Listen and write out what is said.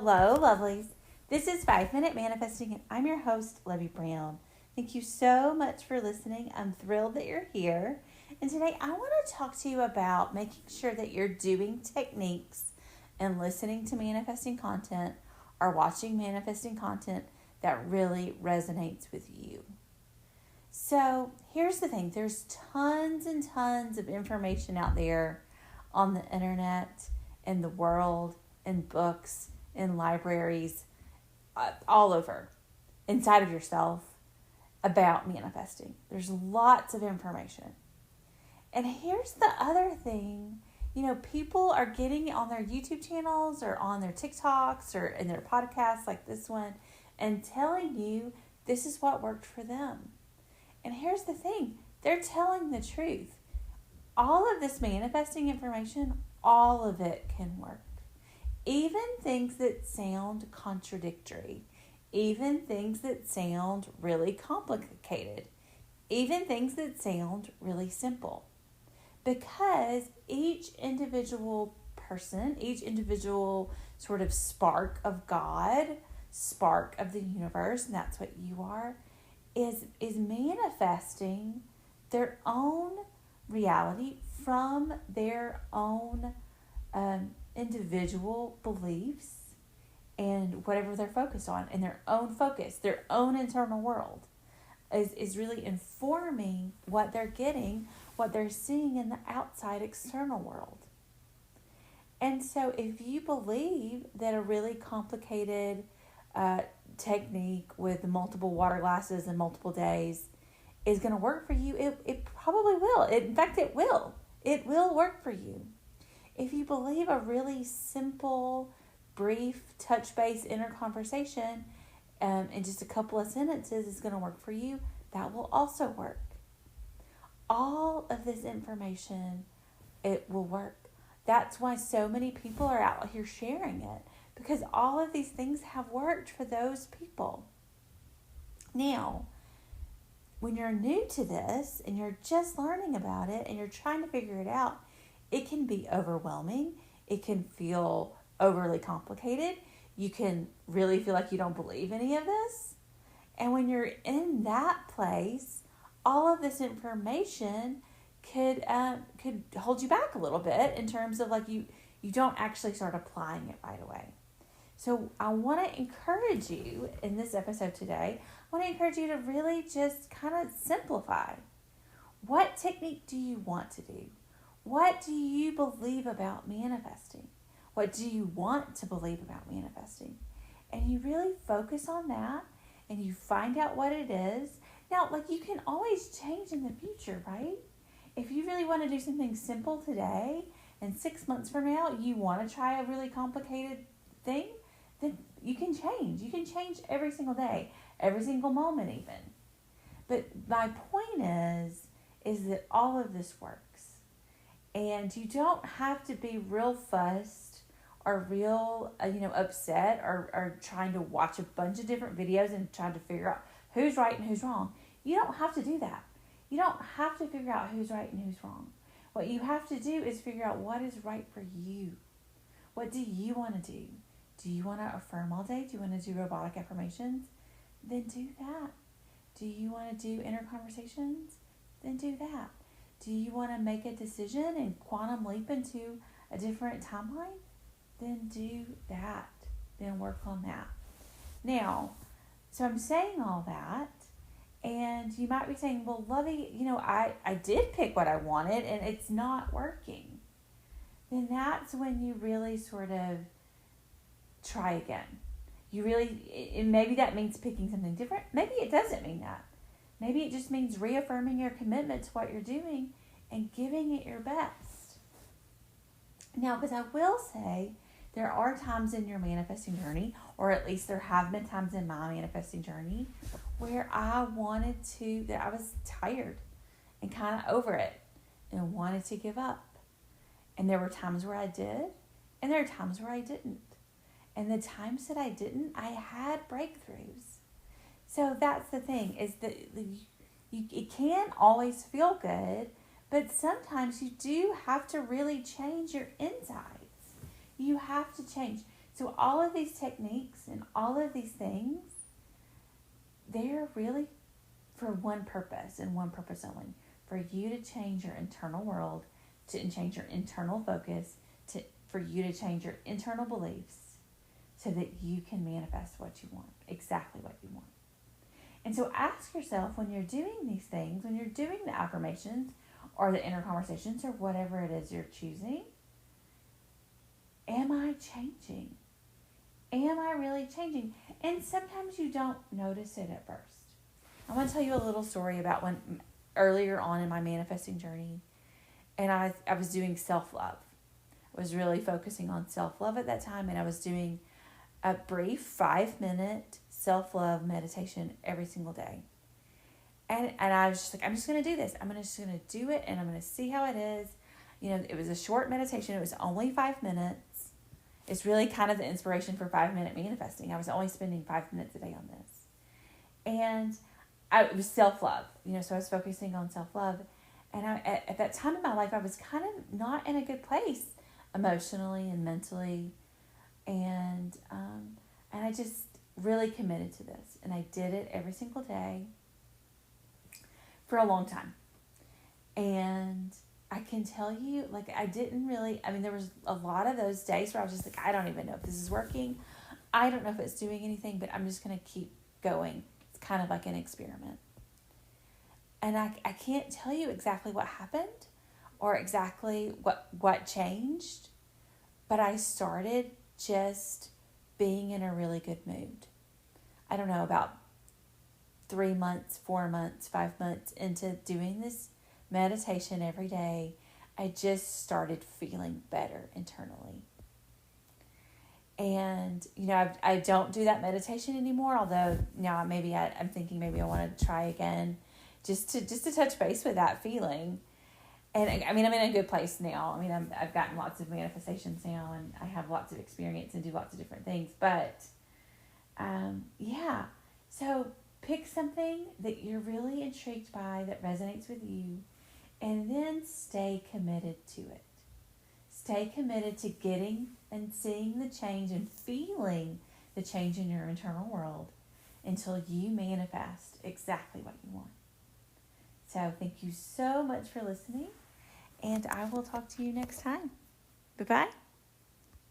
Hello, lovelies. This is 5 Minute Manifesting, and I'm your host, Lovey Brown. Thank you so much for listening. I'm thrilled that you're here. And today I want to talk to you about making sure that you're doing techniques and listening to manifesting content or watching manifesting content that really resonates with you. So here's the thing, there's tons and tons of information out there on the internet, in the world, in books, in libraries, all over, inside of yourself, about manifesting. There's lots of information. And here's the other thing, people are getting on their YouTube channels or on their TikToks or in their podcasts like this one and telling you this is what worked for them. And here's the thing, they're telling the truth. All of this manifesting information, all of it can work. Even things that sound contradictory, even things that sound really complicated, even things that sound really simple. Because each individual person, each individual sort of spark of God, spark of the universe, and that's what you are, is manifesting their own reality from their own individual beliefs and whatever they're focused on, and their own focus, their own internal world is really informing what they're getting, what they're seeing in the outside external world. And so if you believe that a really complicated technique with multiple water glasses and multiple days is going to work for you, it probably will. In fact, it will. It will work for you. If you believe a really simple, brief, touch-based inner conversation in just a couple of sentences is going to work for you, that will also work. All of this information, it will work. That's why so many people are out here sharing it, because all of these things have worked for those people. Now, when you're new to this and you're just learning about it and you're trying to figure it out, it can be overwhelming. It can feel overly complicated. You can really feel like you don't believe any of this. And when you're in that place, all of this information could hold you back a little bit in terms of like you don't actually start applying it right away. So I want to encourage you in this episode today, I want to encourage you to really just kind of simplify. What technique do you want to do? What do you believe about manifesting? What do you want to believe about manifesting? And you really focus on that and you find out what it is. Now, you can always change in the future, right? If you really want to do something simple today and 6 months from now you want to try a really complicated thing, then you can change. You can change every single day, every single moment even. But my point is that all of this works. And you don't have to be real fussed or real, upset or trying to watch a bunch of different videos and trying to figure out who's right and who's wrong. You don't have to do that. You don't have to figure out who's right and who's wrong. What you have to do is figure out what is right for you. What do you want to do? Do you want to affirm all day? Do you want to do robotic affirmations? Then do that. Do you want to do inner conversations? Then do that. Do you want to make a decision and quantum leap into a different timeline? Then do that. Then work on that. Now, so I'm saying all that, and you might be saying, well, Lovey, I did pick what I wanted and it's not working. Then that's when you really sort of try again. And maybe that means picking something different. Maybe it doesn't mean that. Maybe it just means reaffirming your commitment to what you're doing and giving it your best. Now, because I will say, there are times in your manifesting journey, or at least there have been times in my manifesting journey, where I was tired and kind of over it and wanted to give up. And there were times where I did, and there are times where I didn't. And the times that I didn't, I had breakthroughs. So that's the thing, is that it can't always feel good, but sometimes you do have to really change your insides. You have to change. So all of these techniques and all of these things, they're really for one purpose and one purpose only. For you to change your internal world, to change your internal focus, for you to change your internal beliefs so that you can manifest what you want, exactly what you want. And so ask yourself when you're doing these things, when you're doing the affirmations or the inner conversations or whatever it is you're choosing, am I changing? Am I really changing? And sometimes you don't notice it at first. I want to tell you a little story about when earlier on in my manifesting journey, and I was doing self-love. I was really focusing on self-love at that time, and I was doing a brief 5-minute self-love meditation every single day. And I was just like, I'm just going to do this. I'm just going to do it, and I'm going to see how it is. It was a short meditation. It was only 5 minutes. It's really kind of the inspiration for 5-minute manifesting. I was only spending 5 minutes a day on this. And it was self-love, so I was focusing on self-love. And at that time in my life, I was kind of not in a good place emotionally and mentally. And I just really committed to this. And I did it every single day for a long time. And I can tell you, I didn't really, there was a lot of those days where I was just like, I don't even know if this is working. I don't know if it's doing anything, but I'm just going to keep going. It's kind of like an experiment. And I can't tell you exactly what happened or exactly what changed, but I started just being in a really good mood. I don't know, about 3 months, 4 months, 5 months into doing this meditation every day, I just started feeling better internally. And, I don't do that meditation anymore, although now maybe I'm thinking maybe I want to try again just to touch base with that feeling. And I'm in a good place now. I've gotten lots of manifestations now, and I have lots of experience and do lots of different things. But, so pick something that you're really intrigued by, that resonates with you, and then stay committed to it. Stay committed to getting and seeing the change and feeling the change in your internal world until you manifest exactly what you want. So thank you so much for listening, and I will talk to you next time. Bye-bye.